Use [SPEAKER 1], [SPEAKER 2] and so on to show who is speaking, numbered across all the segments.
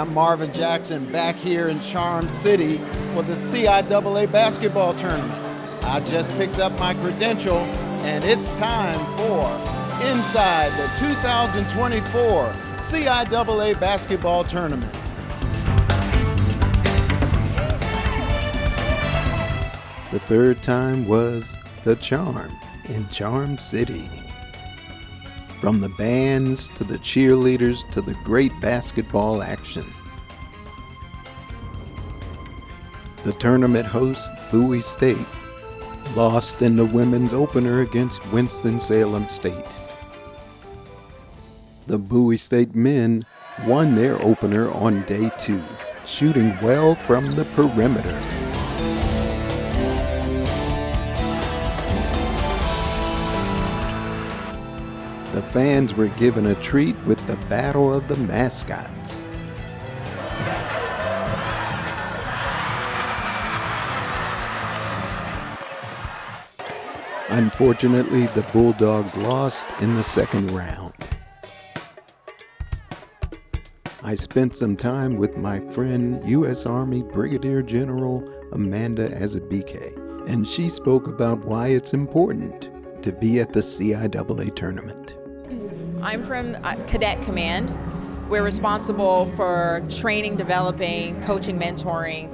[SPEAKER 1] I'm Marvin Jackson, back here in Charm City for the CIAA basketball tournament. I just picked up my credential, and it's time for Inside the 2024 CIAA basketball tournament.
[SPEAKER 2] The third time was the charm in Charm City. From the bands to the cheerleaders to the great basketball action. The tournament host, Bowie State, lost in the women's opener against Winston-Salem State. The Bowie State men won their opener on day 2, shooting well from the perimeter. The fans were given a treat with the Battle of the Mascots. Unfortunately, the Bulldogs lost in the second round. I spent some time with my friend, U.S. Army Brigadier General Amanda Azabike, and she spoke about why it's important to be at the CIAA tournament.
[SPEAKER 3] I'm from Cadet Command. We're responsible for training, developing, coaching, mentoring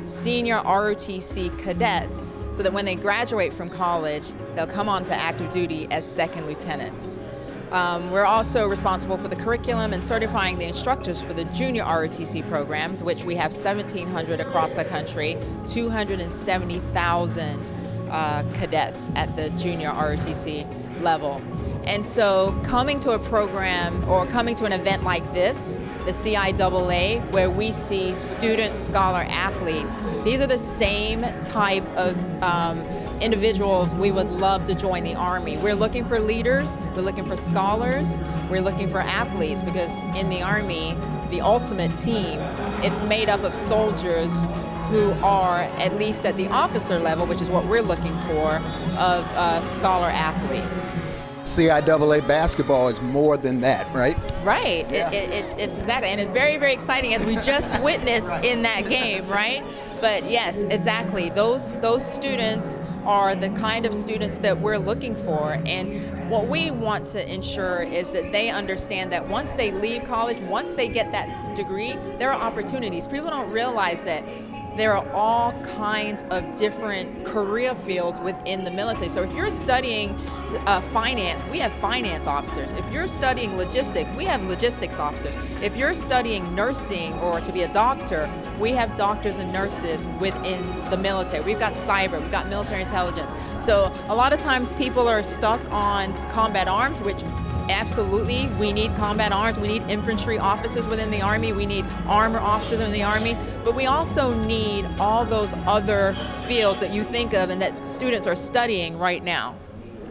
[SPEAKER 3] senior ROTC cadets so that when they graduate from college, they'll come on to active duty as second lieutenants. We're also responsible for the curriculum and certifying the instructors for the junior ROTC programs, which we have 1,700 across the country, 270,000 cadets at the junior ROTC level. And so coming to a program or coming to an event like this, the CIAA, where we see student, scholar, athletes, these are the same type of individuals we would love to join the Army. We're looking for leaders, we're looking for scholars, we're looking for athletes, because in the Army, the ultimate team, it's made up of soldiers who are, at least at the officer level, which is what we're looking for, of scholar athletes.
[SPEAKER 1] CIAA basketball is more than that, right?
[SPEAKER 3] Right.
[SPEAKER 1] Yeah.
[SPEAKER 3] It's exactly, and it's very, very exciting, as we just witnessed in that game, right? But yes, exactly. Those students are the kind of students that we're looking for, and what we want to ensure is that they understand that once they leave college, once they get that degree, there are opportunities. People don't realize that there are all kinds of different career fields within the military. So if you're studying finance, we have finance officers. If you're studying logistics, we have logistics officers. If you're studying nursing or to be a doctor, we have doctors and nurses within the military. We've got cyber, we've got military intelligence. So a lot of times people are stuck on combat arms, which absolutely, we need combat arms, we need infantry officers within the Army, we need armor officers in the Army, but we also need all those other fields that you think of and that students are studying right now.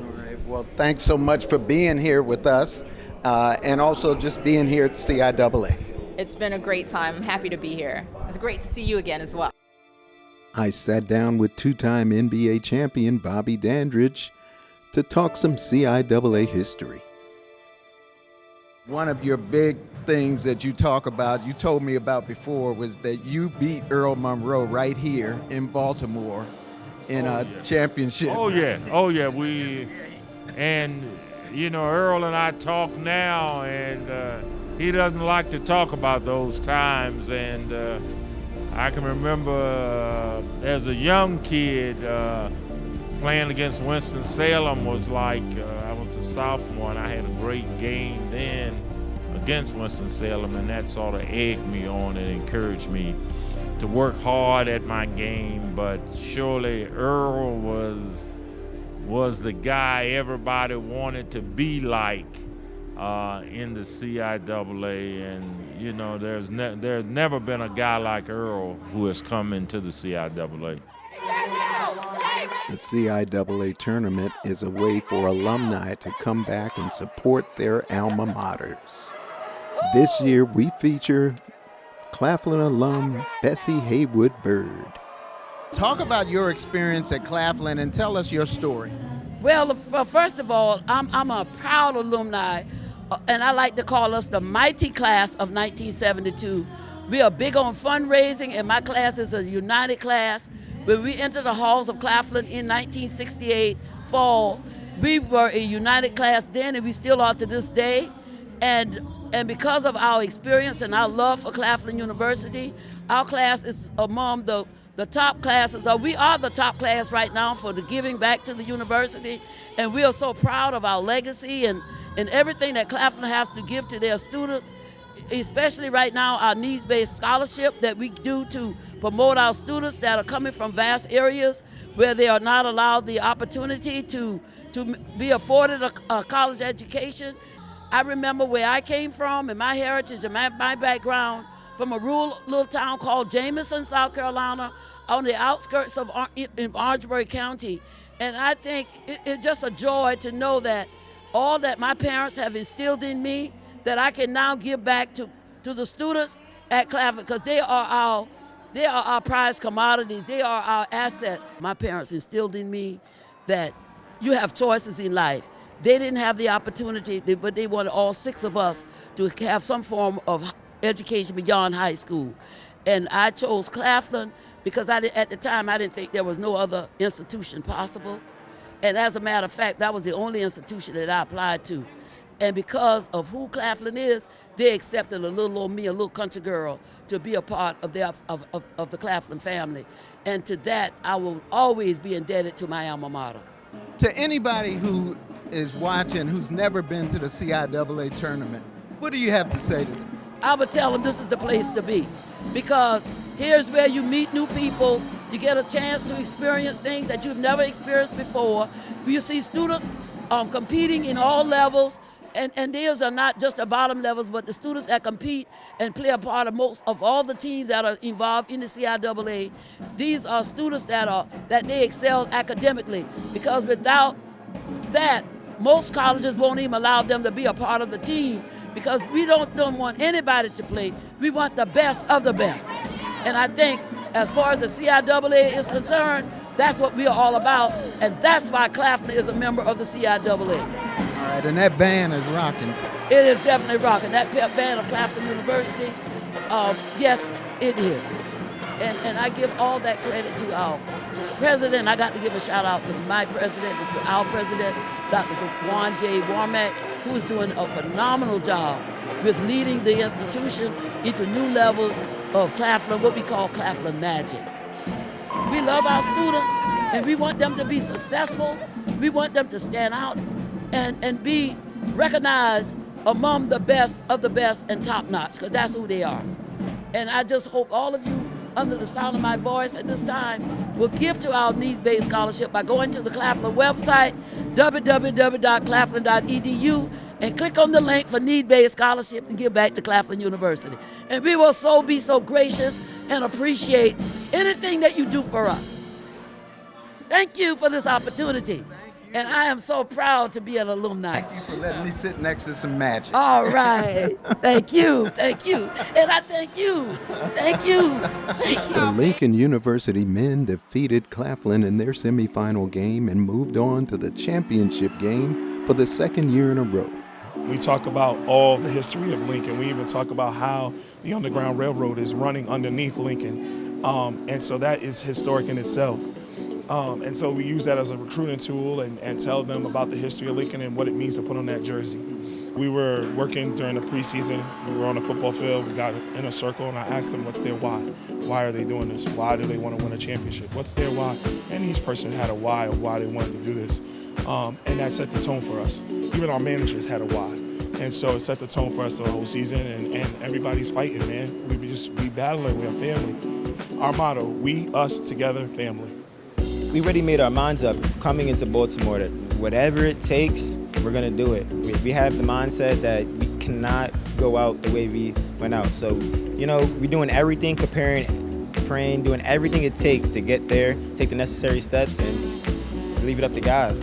[SPEAKER 1] All right, well, thanks so much for being here with us and also just being here at CIAA.
[SPEAKER 3] It's been a great time. I'm happy to be here. It's great to see you again as well.
[SPEAKER 2] I sat down with two-time NBA champion Bobby Dandridge to talk some CIAA history.
[SPEAKER 1] One of your big things that you talk about, you told me about before, was that you beat Earl Monroe right here in Baltimore in a championship.
[SPEAKER 4] Oh yeah, and you know, Earl and I talk now, and he doesn't like to talk about those times, and I can remember as a young kid playing against Winston-Salem was like, I was a sophomore and I had a great game then against Winston-Salem, and that sort of egged me on and encouraged me to work hard at my game. But surely Earl was the guy everybody wanted to be like in the CIAA, and you know, there's never been a guy like Earl who has come into the CIAA.
[SPEAKER 2] The CIAA tournament is a way for alumni to come back and support their alma maters. This year we feature Claflin alum Bessie Haywood Bird.
[SPEAKER 1] Talk about your experience at Claflin and tell us your story.
[SPEAKER 5] Well, first of all, I'm a proud alumni, and I like to call us the mighty class of 1972. We are big on fundraising, and my class is a united class. When we entered the halls of Claflin in 1968 fall, we were a united class then, and we still are to this day. And because of our experience and our love for Claflin University, our class is among the top classes. We are the top class right now for the giving back to the university, and we are so proud of our legacy and everything that Claflin has to give to their students, especially right now our needs-based scholarship that we do to promote our students that are coming from vast areas where they are not allowed the opportunity to be afforded a college education. I remember where I came from and my heritage and my background from a rural little town called Jameson, South Carolina, on the outskirts of in Orangeburg County. And I think it's just a joy to know that all that my parents have instilled in me, that I can now give back to the students at Claflin, because they are our prized commodities. They are our assets. My parents instilled in me that you have choices in life. They didn't have the opportunity, but they wanted all 6 of us to have some form of education beyond high school. And I chose Claflin because at the time I didn't think there was no other institution possible. And as a matter of fact, that was the only institution that I applied to. And because of who Claflin is, they accepted a little old me, a little country girl, to be a part of the Claflin family. And to that, I will always be indebted to my alma mater.
[SPEAKER 1] To anybody who is watching who's never been to the CIAA tournament, what do you have to say to them?
[SPEAKER 5] I would tell them this is the place to be, because here's where you meet new people. You get a chance to experience things that you've never experienced before. You see students competing in all levels, and these are not just the bottom levels, but the students that compete and play a part of most of all the teams that are involved in the CIAA. These are students that they excel academically, because without that, most colleges won't even allow them to be a part of the team, because we don't want anybody to play. We want the best of the best. And I think as far as the CIAA is concerned, that's what we are all about, and that's why Claflin is a member of the CIAA.
[SPEAKER 1] All right, and that band is rocking.
[SPEAKER 5] It is definitely rocking. That pep band of Claflin University, yes, it is. And I give all that credit to our president. I got to give a shout out to my president and to our president, Dr. Juan J. Warmack, who is doing a phenomenal job with leading the institution into new levels of Claflin, what we call Claflin magic. We love our students, and we want them to be successful. We want them to stand out and be recognized among the best of the best and top notch, because that's who they are. And I just hope all of you, under the sound of my voice at this time, will give to our needs-based scholarship by going to the Claflin website, www.claflin.edu, and click on the link for need-based scholarship and give back to Claflin University. And we will be so gracious and appreciate anything that you do for us. Thank you for this opportunity. And I am so proud to be an alumni.
[SPEAKER 1] Thank you for letting me sit next to some magic.
[SPEAKER 5] All right. Thank you. Thank you. And I thank you. Thank you. Thank you.
[SPEAKER 2] The Lincoln University men defeated Claflin in their semifinal game and moved on to the championship game for the 2nd year in a row.
[SPEAKER 6] We talk about all the history of Lincoln. We even talk about how the Underground Railroad is running underneath Lincoln. And so that is historic in itself. And so we use that as a recruiting tool and tell them about the history of Lincoln and what it means to put on that jersey. We were working during the preseason. We were on a football field. We got in a circle, and I asked them, what's their why? Why are they doing this? Why do they want to win a championship? What's their why? And each person had a why of why they wanted to do this. And that set the tone for us. Even our managers had a why. And so it set the tone for us the whole season, and everybody's fighting, man. We battling, we're a family. Our motto, we, us, together, family.
[SPEAKER 7] We already made our minds up coming into Baltimore that whatever it takes, we're gonna do it. We have the mindset that we cannot go out the way we went out. So, we're doing everything, preparing, praying, doing everything it takes to get there, take the necessary steps, and leave it up to God.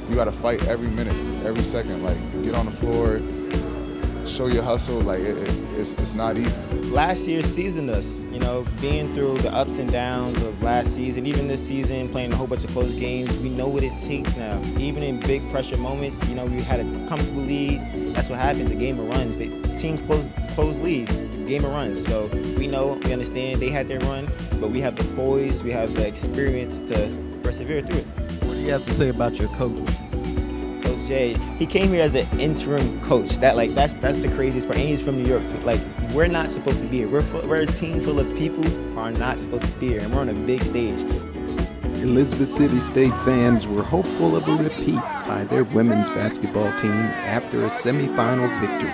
[SPEAKER 8] You gotta fight every minute, every second. Like, get on the floor, show your hustle. Like it's not easy.
[SPEAKER 7] Last year seasoned us, being through the ups and downs of last season, even this season, playing a whole bunch of close games. We know what it takes now. Even in big pressure moments, we had a comfortable lead. That's what happens, a game of runs. Teams close leads, game of runs. So we know, we understand they had their run, but we have the poise, we have the experience to persevere through it.
[SPEAKER 1] What do you have to say about your coach?
[SPEAKER 7] Coach Jay, he came here as an interim coach. That's the craziest part. And he's from New York. So, we're not supposed to be here. We're a team full of people who are not supposed to be here, and we're on a big stage.
[SPEAKER 2] Elizabeth City State fans were hopeful of a repeat by their women's basketball team after a semifinal victory.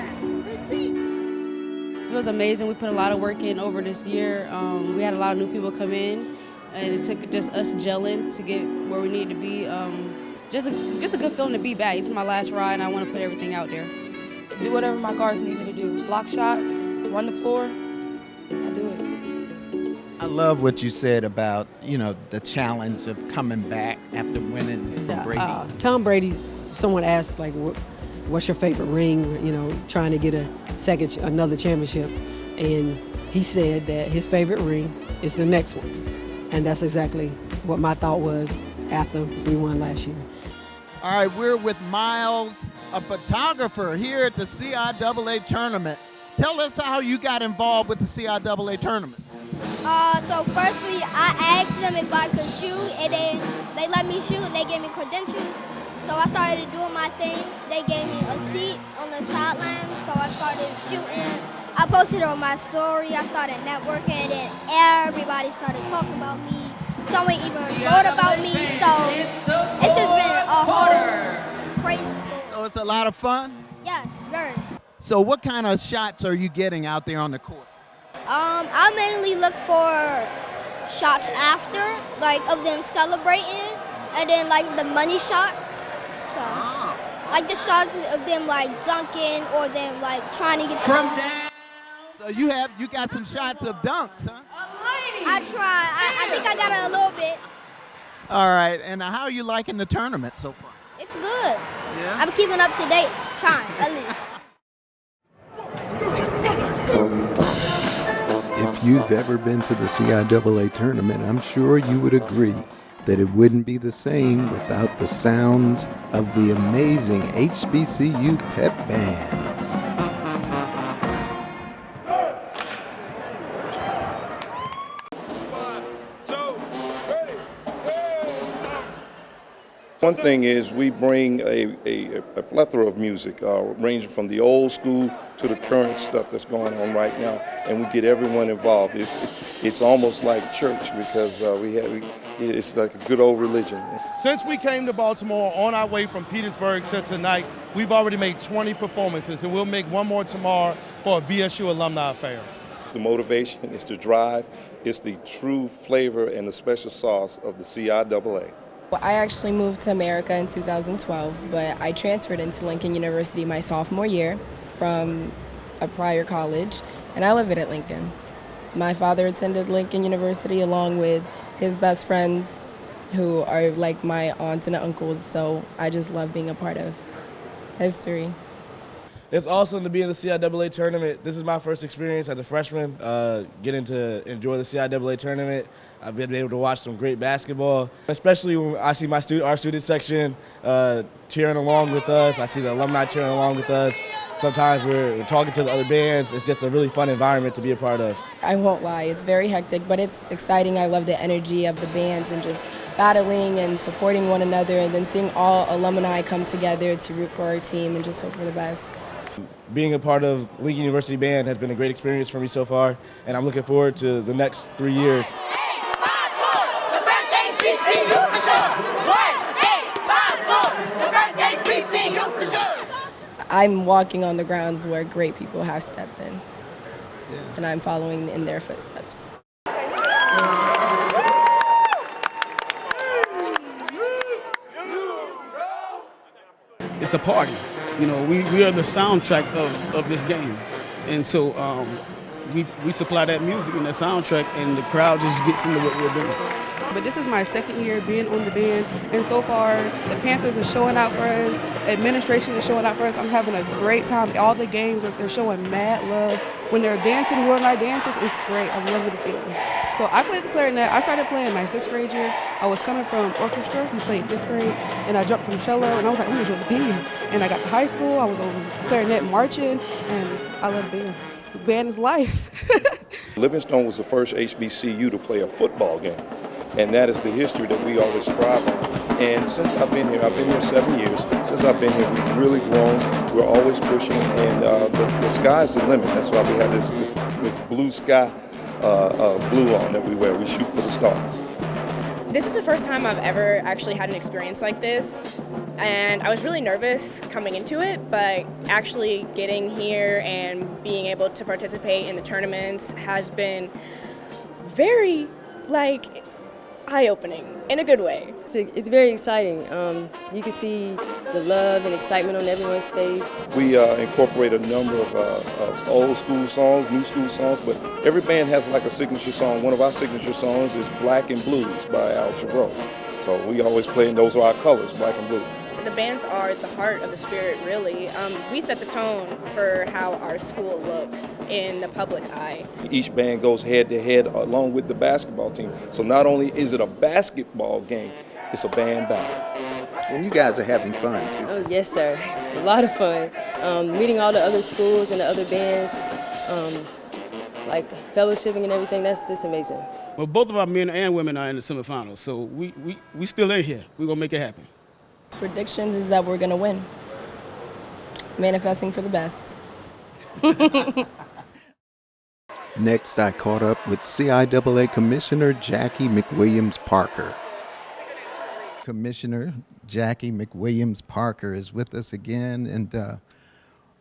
[SPEAKER 9] It was amazing. We put a lot of work in over this year. We had a lot of new people come in, and it took just us gelling to get where we need to be. Just a good feeling to be back. It's my last ride, and I want to put everything out there.
[SPEAKER 10] Do whatever my guards need me to do. Block shots, run the floor. I do it.
[SPEAKER 1] I love what you said about, the challenge of coming back after winning from Brady.
[SPEAKER 11] Tom Brady, someone asked, what's your favorite ring, trying to get another championship. And he said that his favorite ring is the next one. And that's exactly what my thought was after we won last year.
[SPEAKER 1] All right, we're with Miles, a photographer here at the CIAA tournament. Tell us how you got involved with the CIAA tournament.
[SPEAKER 12] So firstly, I asked them if I could shoot, and then they let me shoot. They gave me credentials. So I started doing my thing. They gave me a seat on the sideline, so I started shooting. I posted on my story. I started networking, and then everybody started talking about me. Someone even wrote about me, so it's just been a whole crazy.
[SPEAKER 1] So it's a lot of fun?
[SPEAKER 12] Yes, very.
[SPEAKER 1] So what kind of shots are you getting out there on the court?
[SPEAKER 12] I mainly look for shots after, of them celebrating, and then the money shots. So, the shots of them dunking or them trying to get from down.
[SPEAKER 1] So you got some shots of dunks, huh?
[SPEAKER 12] I try. I think I got it a little bit.
[SPEAKER 1] All right, and how are you liking the tournament so far?
[SPEAKER 12] It's good.
[SPEAKER 1] Yeah?
[SPEAKER 12] I'm keeping up to date, trying at least.
[SPEAKER 2] If you've ever been to the CIAA tournament, I'm sure you would agree that it wouldn't be the same without the sounds of the amazing HBCU Pep bands.
[SPEAKER 13] One thing is we bring a plethora of music, ranging from the old school to the current stuff that's going on right now, and we get everyone involved. It's almost like church because it's like a good old religion.
[SPEAKER 14] Since we came to Baltimore on our way from Petersburg to tonight, we've already made 20 performances, and we'll make one more tomorrow for a VSU alumni affair.
[SPEAKER 13] The motivation is the drive. It's the true flavor and the special sauce of the CIAA.
[SPEAKER 15] Well, I actually moved to America in 2012, but I transferred into Lincoln University my sophomore year from a prior college, and I live at Lincoln. My father attended Lincoln University along with his best friends who are like my aunts and uncles, so I just love being a part of history.
[SPEAKER 16] It's awesome to be in the CIAA tournament. This is my first experience as a freshman, getting to enjoy the CIAA tournament. I've been able to watch some great basketball, especially when I see our student section cheering along with us. I see the alumni cheering along with us. Sometimes we're talking to the other bands. It's just a really fun environment to be a part of.
[SPEAKER 15] I won't lie, it's very hectic, but it's exciting. I love the energy of the bands and just battling and supporting one another, and then seeing all alumni come together to root for our team and just hope for the best.
[SPEAKER 16] Being a part of Lincoln University Band has been a great experience for me so far, and I'm looking forward to the next 3 years.
[SPEAKER 15] I'm walking on the grounds where great people have stepped in, and I'm following in their footsteps.
[SPEAKER 17] It's a party. You know, we are the soundtrack of this game. And so we supply that music and that soundtrack, and the crowd just gets into what we're doing.
[SPEAKER 10] But this is my second year being on the band, and so far the Panthers are showing out for us, administration is showing out for us. I'm having a great time. All the games, they're showing mad love. When they're dancing, World Night dances, it's great. I'm loving the feeling. So I played the clarinet. I started playing my 6th grade year. I was coming from orchestra. We played 5th grade, and I jumped from cello, and I was like, I'm gonna join the band. And I got to high school. I was on clarinet marching, and I love the band. The band is life.
[SPEAKER 13] Livingstone was the first HBCU to play a football game, and that is the history that we always strive on. And since I've been here 7 years, since I've been here, we've really grown. We're always pushing, and the sky's the limit. That's why we have this blue sky blue on that we wear. We shoot for the stars.
[SPEAKER 18] This is the first time I've ever actually had an experience like this, and I was really nervous coming into it, but actually getting here and being able to participate in the tournaments has been very, eye-opening in a good way.
[SPEAKER 19] It's very exciting. You can see the love and excitement on everyone's face.
[SPEAKER 13] We incorporate a number of old school songs, new school songs, but every band has like a signature song. One of our signature songs is Black and Blues by Al Jarreau. So we always play, and those are our colors, black and blue.
[SPEAKER 18] The bands are the heart of the spirit, really. We set the tone for how our school looks in the public eye. Each
[SPEAKER 13] band goes head-to-head along with the basketball team. So not only is it a basketball game, it's a band battle.
[SPEAKER 2] And you guys are having fun, too.
[SPEAKER 19] Oh, yes, sir. A lot of fun. Meeting all the other schools and the other bands, fellowshipping and everything, that's just amazing.
[SPEAKER 17] Well, both of our men and women are in the semifinals, so we still in here. We're going to make it happen.
[SPEAKER 15] Predictions is that we're going to win. Manifesting for the best.
[SPEAKER 2] Next, I caught up with CIAA Commissioner Jackie McWilliams Parker. Commissioner Jackie McWilliams Parker is with us again. And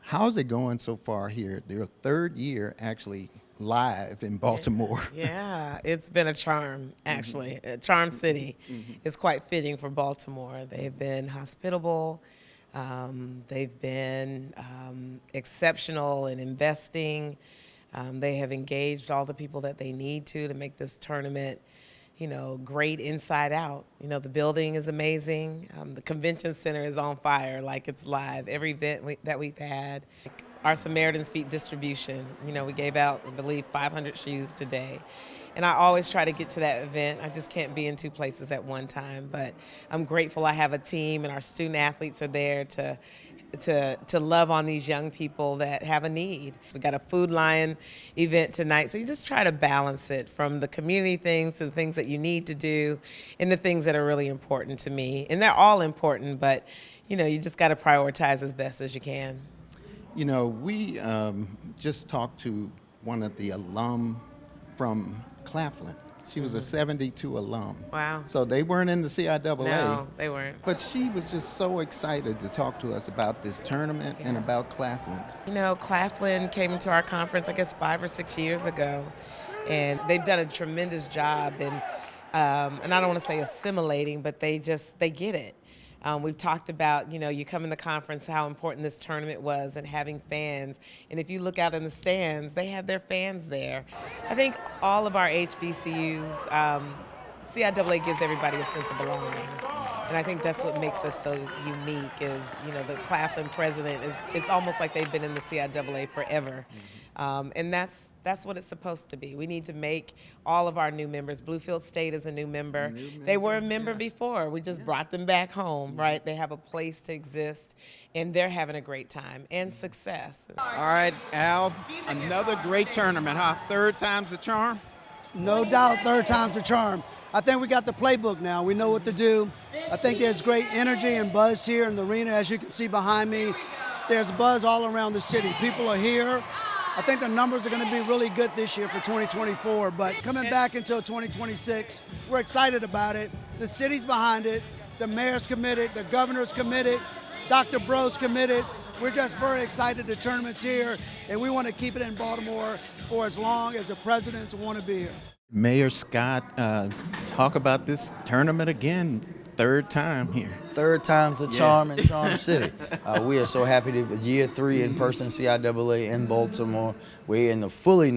[SPEAKER 2] how's it going so far here? Their 3rd year actually live in Baltimore.
[SPEAKER 20] Yeah, it's been a charm, actually. Charm City is quite fitting for Baltimore. They've been hospitable. They've been exceptional in investing. They have engaged all the people that they need to make this tournament, great inside out. The building is amazing. The convention center is on fire, like it's live. Every event that we've had. Our Samaritan's Feet distribution, we gave out, I believe, 500 shoes today. And I always try to get to that event. I just can't be in 2 places at one time. But I'm grateful I have a team, and our student athletes are there to love on these young people that have a need. We got a Food Lion event tonight, so you just try to balance it from the community things to the things that you need to do and the things that are really important to me. And they're all important, but you just got to prioritize as best as you can.
[SPEAKER 2] We just talked to one of the alum from Claflin. She was a 72 alum.
[SPEAKER 20] Wow.
[SPEAKER 2] So they weren't in the CIAA.
[SPEAKER 20] No, they weren't.
[SPEAKER 2] But she was just so excited to talk to us about this tournament and about Claflin.
[SPEAKER 20] Claflin came into our conference, I guess, 5 or 6 years ago. And they've done a tremendous job in, and I don't want to say assimilating, but they get it. We've talked about, you come in the conference, how important this tournament was and having fans. And if you look out in the stands, they have their fans there. I think all of our HBCUs, CIAA gives everybody a sense of belonging. And I think that's what makes us so unique is, the Claflin president, it's almost like they've been in the CIAA forever. And that's what it's supposed to be. We need to make all of our new members. Bluefield State is a new member. They were a member before. We just brought them back home, right? They have a place to exist, and they're having a great time and success.
[SPEAKER 1] All right, Al, another great tournament, huh? 3rd time's the charm?
[SPEAKER 21] No doubt, 3rd time's the charm. I think we got the playbook now. We know what to do. I think there's great energy and buzz here in the arena. As you can see behind me, there's buzz all around the city. People are here. I think the numbers are going to be really good this year for 2024, but coming back until 2026, we're excited about it. The city's behind it. The mayor's committed. The governor's committed. Dr. Bro's committed. We're just very excited the tournament's here, and we want to keep it in Baltimore for as long as the presidents want to be here.
[SPEAKER 2] Mayor Scott, talk about this tournament again, 3rd time here.
[SPEAKER 3] third time's a charm in Charm City. We are so happy to be year 3 in person CIAA in Baltimore. We're in the fully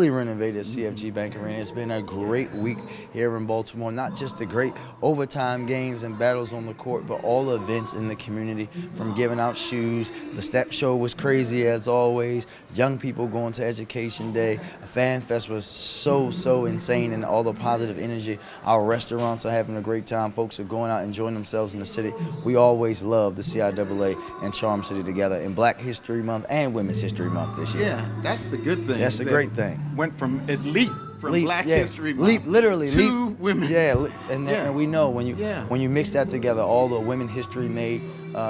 [SPEAKER 3] renovated CFG Bank Arena. It's been a great week here in Baltimore, not just the great overtime games and battles on the court, but all the events in the community, from giving out shoes. The step show was crazy as always. Young people going to Education Day. A fan fest was so insane, and all the positive energy. Our restaurants are having a great time. Folks are going out enjoying themselves in the city. We always love the CIAA and Charm City together in Black History Month and Women's History Month this year.
[SPEAKER 1] Yeah, that's the good thing.
[SPEAKER 3] That's the great thing.
[SPEAKER 1] Went from elite from
[SPEAKER 3] Leap,
[SPEAKER 1] Black
[SPEAKER 3] yeah.
[SPEAKER 1] History Month
[SPEAKER 3] Leap, literally
[SPEAKER 1] to
[SPEAKER 3] leap.
[SPEAKER 1] women's.
[SPEAKER 3] Yeah, and we know when you mix that together, all the women history made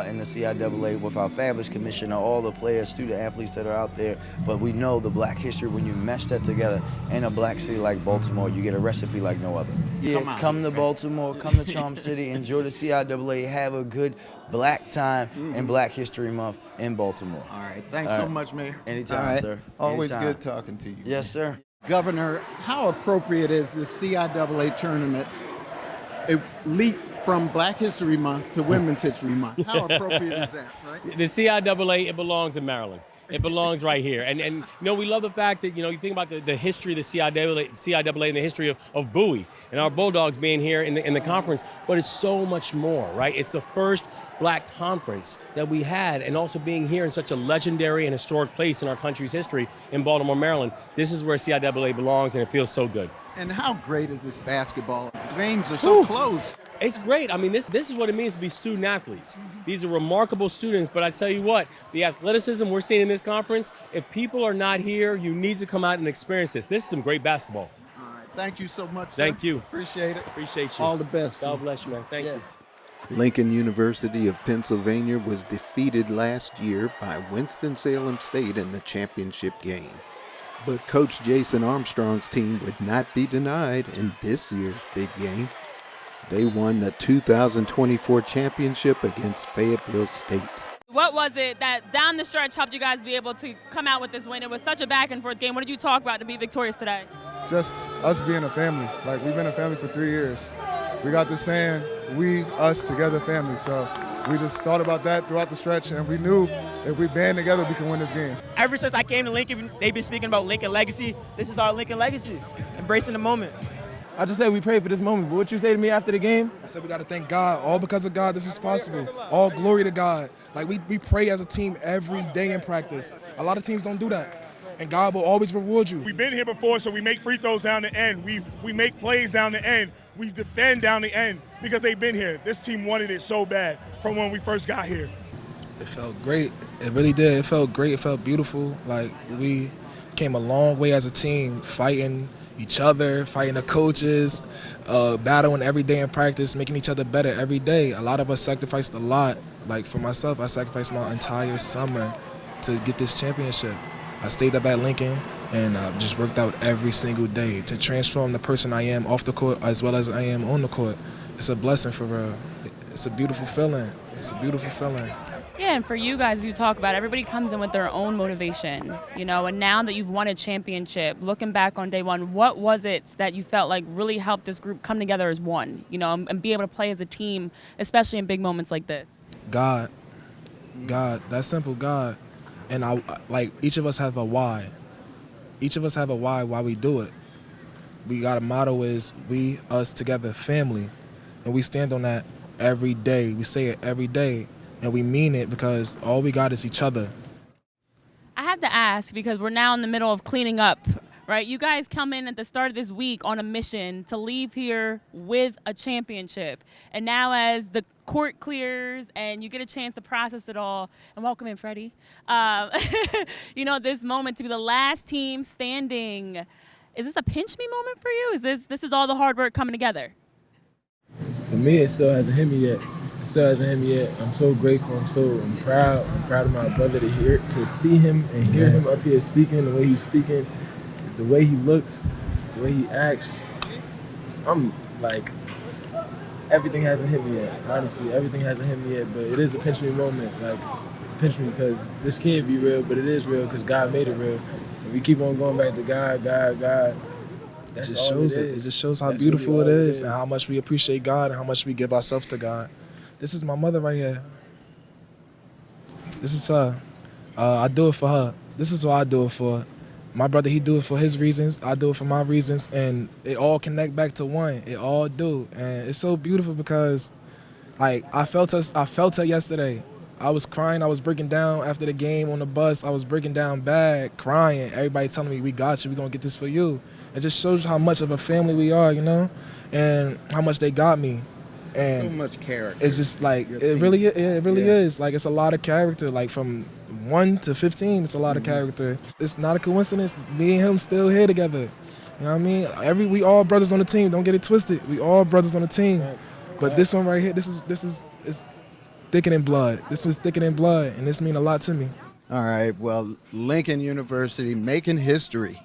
[SPEAKER 3] in the CIAA with our fabulous commissioner, all the players, student athletes that are out there, but we know the Black history, when you mesh that together in a Black city like Baltimore, you get a recipe like no other. Yeah, come to Baltimore, come to Charm City, enjoy the CIAA, have a good Black time in Black History Month in Baltimore.
[SPEAKER 1] All right, thanks so much, Mayor.
[SPEAKER 3] Anytime, sir.
[SPEAKER 1] Always
[SPEAKER 3] Anytime.
[SPEAKER 1] good talking to you.
[SPEAKER 3] Yes, sir.
[SPEAKER 1] Governor, how appropriate is the CIAA tournament? It leaped from Black History Month to Women's History Month. How appropriate is that, right?
[SPEAKER 22] The CIAA, it belongs in Maryland. It belongs right here. And you know, we love the fact that, you know, you think about the history of the CIAA and the history of Bowie and our Bulldogs being here in the conference, but it's so much more, right? It's the first Black conference that we had, and also being here in such a legendary and historic place in our country's history in Baltimore, Maryland. This is where CIAA belongs, and it feels so good.
[SPEAKER 1] And how great is this basketball? The games are so close.
[SPEAKER 22] It's great. I mean, this is what it means to be student athletes. These are remarkable students, but I tell you what, the athleticism we're seeing in this conference, if people are not here, you need to come out and experience this. This is some great basketball.
[SPEAKER 1] All right. Thank you so much, sir.
[SPEAKER 22] Thank you.
[SPEAKER 1] Appreciate it.
[SPEAKER 22] Appreciate you.
[SPEAKER 1] All the best.
[SPEAKER 22] God bless you, man. Thank you.
[SPEAKER 2] Lincoln University of Pennsylvania was defeated last year by Winston-Salem State in the championship game. But Coach Jason Armstrong's team would not be denied in this year's big game. They won the 2024 championship against Fayetteville State.
[SPEAKER 23] What was it that down the stretch helped you guys be able to come out with this win? It was such a back and forth game. What did you talk about to be victorious today?
[SPEAKER 24] Just us being a family. Like, we've been a family for 3 years. We got this saying, we, us, together, family. So we just thought about that throughout the stretch, and we knew if we band together, we can win this game.
[SPEAKER 25] Ever since I came to Lincoln, they've been speaking about Lincoln legacy. This is our Lincoln legacy, embracing the moment.
[SPEAKER 26] I just said we pray for this moment, but what you say to me after the game?
[SPEAKER 6] I said we got to thank God. All because of God, this is possible. All glory to God. Like, we pray as a team every day in practice. A lot of teams don't do that. And God will always reward you.
[SPEAKER 27] We've been here before, so we make free throws down the end. We make plays down the end. We defend down the end because they've been here. This team wanted it so bad from when we first got here.
[SPEAKER 6] It felt great. It really did. It felt great. It felt beautiful. Like, we came a long way as a team, fighting each other, fighting the coaches, battling every day in practice, making each other better every day. A lot of us sacrificed a lot. Like, for myself, I sacrificed my entire summer to get this championship. I stayed up at Lincoln and just worked out every single day to transform the person I am off the court as well as I am on the court. It's a blessing for real. It's a beautiful feeling. It's a beautiful feeling.
[SPEAKER 23] Yeah, and for you guys, you talk about everybody comes in with their own motivation, you know, and now that you've won a championship, looking back on day one, what was it that you felt like really helped this group come together as one, you know, and be able to play as a team, especially in big moments like this?
[SPEAKER 6] God. That's simple, God. And like, each of us have a why. Each of us have a why we do it. We got a motto is we, us, together, family. And we stand on that every day. We say it every day. And we mean it because all we got is each other.
[SPEAKER 23] I have to ask, because we're now in the middle of cleaning up, right? You guys come in at the start of this week on a mission to leave here with a championship. And now as the court clears and you get a chance to process it all, and welcome in, Freddie, you know, this moment to be the last team standing, is this a pinch me moment for you? Is this is all the hard work coming together?
[SPEAKER 26] For me, it still hasn't hit me yet. I'm so grateful. I'm proud. I'm proud of my brother to see him and hear him up here speaking, the way he's speaking, the way he looks, the way he acts. I'm like, everything hasn't hit me yet. Honestly, everything hasn't hit me yet, but it is a pinch me moment. Like, pinch me because this can't be real, but it is real because God made it real. And we keep on going back to God.
[SPEAKER 6] It just shows how beautiful it is and how much we appreciate God and how much we give ourselves to God.
[SPEAKER 26] This is my mother right here. This is her. I do it for her. This is what I do it for. My brother, he do it for his reasons. I do it for my reasons, and it all connect back to one. It all do, and it's so beautiful because, like, I felt her yesterday. I was crying. I was breaking down after the game on the bus. I was breaking down bad, crying. Everybody telling me, "We got you. We gonna get this for you." It just shows how much of a family we are, you know, and how much they got me. And
[SPEAKER 1] so much character.
[SPEAKER 26] It's just like it really is. Like, it's a lot of character. Like, from 1 to 15, it's a lot of character. It's not a coincidence. Me and him still here together. You know what I mean? We all brothers on the team. Don't get it twisted. We all brothers on the team. But this one right here, this is thicker than blood. This was thicker than blood, and this mean a lot to me.
[SPEAKER 1] All right. Well, Lincoln University making history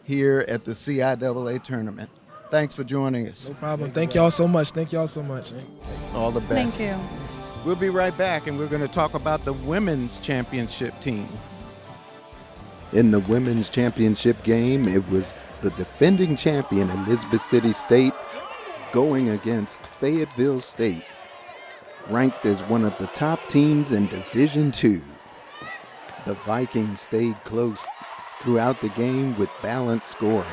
[SPEAKER 1] here at the CIAA tournament. Thanks for joining us.
[SPEAKER 26] No problem. Thank y'all so much. Thank y'all so much.
[SPEAKER 1] All the best.
[SPEAKER 23] Thank you.
[SPEAKER 1] We'll be right back, and we're going to talk about the women's championship team.
[SPEAKER 2] In the women's championship game, it was the defending champion Elizabeth City State going against Fayetteville State, ranked as one of the top teams in Division II. The Vikings stayed close throughout the game with balanced scoring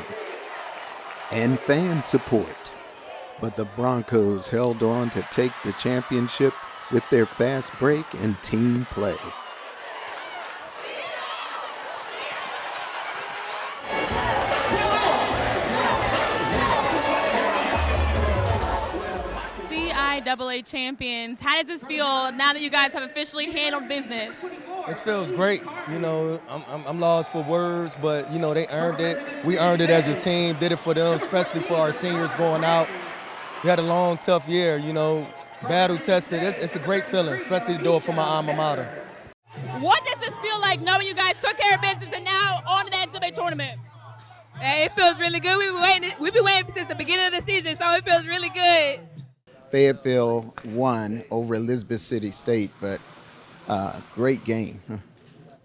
[SPEAKER 2] and fan support, but the Broncos held on to take the championship with their fast break and team play.
[SPEAKER 23] CIAA champions. How does this feel now that you guys have officially handled business?
[SPEAKER 4] This feels great. You know, I'm lost for words, but, you know, they earned it. We earned it as a team, did it for them, especially for our seniors going out. We had a long, tough year, you know, battle tested. It's a great feeling, especially to do it for my alma mater.
[SPEAKER 23] What does this feel like knowing you guys took care of business and now on to the NCAA tournament?
[SPEAKER 5] Hey, it feels really good. We've been waiting since the beginning of the season, so it feels really good.
[SPEAKER 1] Fayetteville won over Elizabeth City State, but great game.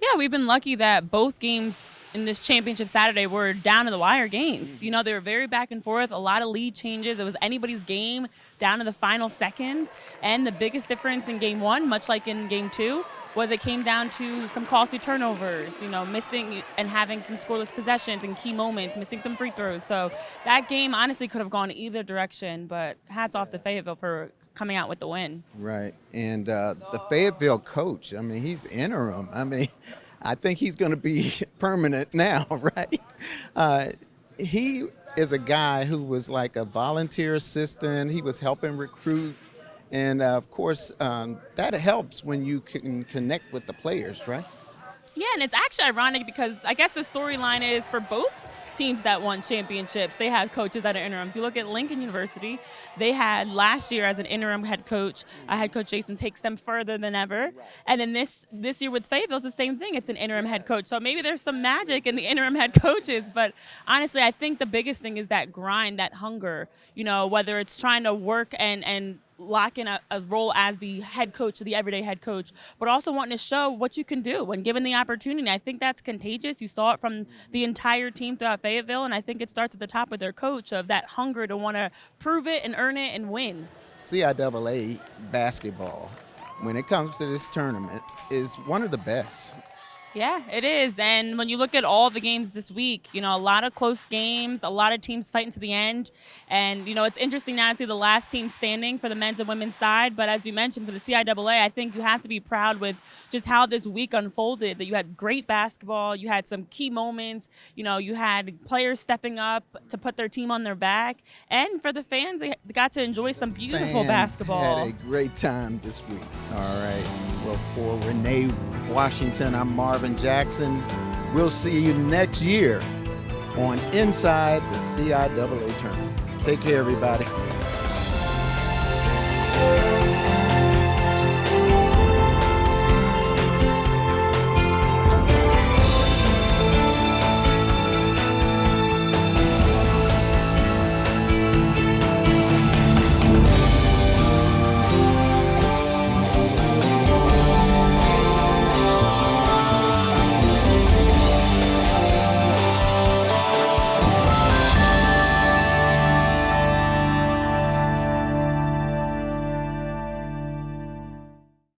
[SPEAKER 23] Yeah, we've been lucky that both games in this championship Saturday were down to the wire games. You know, they were very back and forth, a lot of lead changes. It was anybody's game down to the final seconds. And the biggest difference in game one, much like in game two, was it came down to some costly turnovers, you know, missing and having some scoreless possessions and key moments, missing some free throws. So that game honestly could have gone either direction, but hats off to Fayetteville for coming out with the win.
[SPEAKER 1] Right, and the Fayetteville coach, I mean, he's interim. I mean, I think he's going to be permanent now, right? He is a guy who was like a volunteer assistant. He was helping recruit. And, of course, that helps when you can connect with the players, right?
[SPEAKER 23] Yeah, and it's actually ironic because I guess the storyline is for both teams that won championships, they had coaches that are interims. You look at Lincoln University, they had last year as an interim head coach, head coach Jason takes them further than ever. And then this year with Fayetteville, it's the same thing. It's an interim head coach. So maybe there's some magic in the interim head coaches. But honestly, I think the biggest thing is that grind, that hunger, you know, whether it's trying to work and lock in a role as the head coach, the everyday head coach, but also wanting to show what you can do when given the opportunity. I think that's contagious. You saw it from the entire team throughout Fayetteville, and I think it starts at the top with their coach of that hunger to want to prove it and earn it and win.
[SPEAKER 1] CIAA basketball, when it comes to this tournament, is one of the best.
[SPEAKER 23] Yeah, it is. And when you look at all the games this week, you know, a lot of close games, a lot of teams fighting to the end. And, you know, it's interesting now to see the last team standing for the men's and women's side. But as you mentioned, for the CIAA, I think you have to be proud with just how this week unfolded, that you had great basketball, you had some key moments, you know, you had players stepping up to put their team on their back. And for the fans, they got to enjoy some beautiful basketball.
[SPEAKER 1] Had a great time this week. All right. Well, for Renee Washington, I'm Marvin Jackson. We'll see you next year on Inside the CIAA Tournament. Take care, everybody.